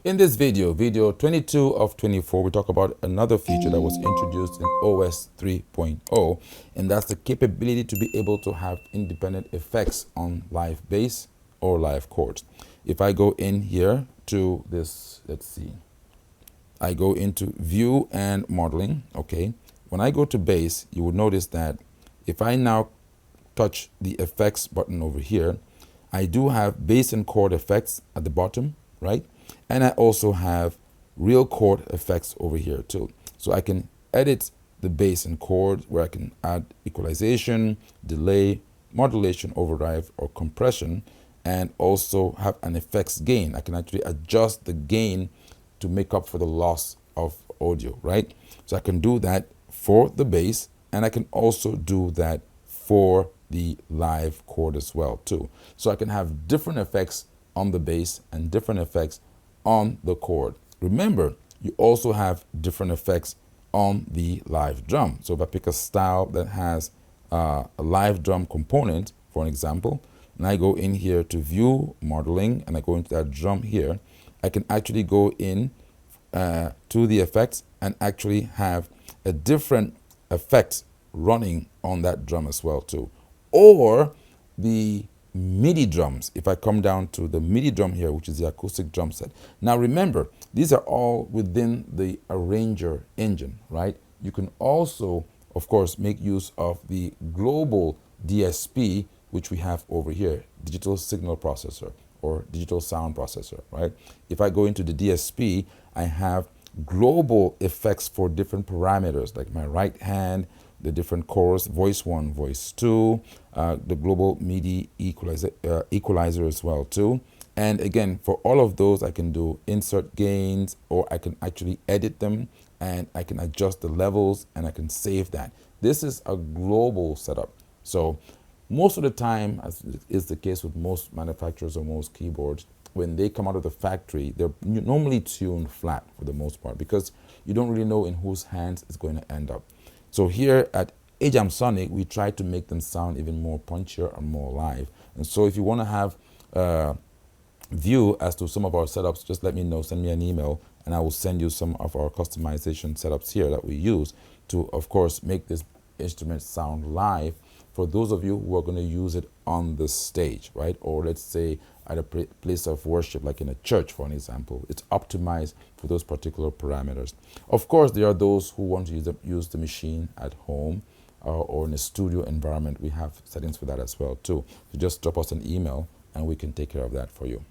In this video 22 of 24, we talk about another feature that was introduced in OS 3.0, and that's the capability to be able to have independent effects on live bass or live chords. If I go in here to this, let's see, I go into view and modeling. Okay, when I go to bass, you will notice that if I now touch the effects button over here, I do have bass and chord effects at the bottom, right? And I also have real chord effects over here too. So I can edit the bass and chord where I can add equalization, delay, modulation, overdrive, or compression, and also have an effects gain. I can actually adjust the gain to make up for the loss of audio, right? So I can do that for the bass, and I can also do that for the live chord as well too. So I can have different effects on the bass and different effects on the chord. Remember, you also have different effects on the live drum. So if I pick a style that has a live drum component, for an example, and I go in here to view modeling and I go into that drum here, I can actually go in to the effects and actually have a different effect running on that drum as well too. Or the MIDI drums, if I come down to the MIDI drum here, which is the acoustic drum set. Now remember, these are all within the arranger engine, right? You can also, of course, make use of the global DSP, which we have over here, digital signal processor or digital sound processor, right? If I go into the DSP, I have global effects for different parameters, like my right hand, the different chorus, voice 1, voice 2, the global MIDI equalizer as well too. And again, for all of those, I can do insert gains, or I can actually edit them, and I can adjust the levels, and I can save that. This is a global setup. So most of the time, as is the case with most manufacturers or most keyboards, when they come out of the factory, they're normally tuned flat for the most part, because you don't really know in whose hands it's going to end up. So here at Ajam Sonic, we try to make them sound even more punchier and more live. And so if you want to have a view as to some of our setups, just let me know, send me an email, and I will send you some of our customization setups here that we use to, of course, make this instrument sound live for those of you who are going to use it on the stage, right? Or let's say at a place of worship, like in a church, for an example. It's optimized for those particular parameters. Of course, there are those who want to use the machine at home or in a studio environment. We have settings for that as well too. So just drop us an email and we can take care of that for you.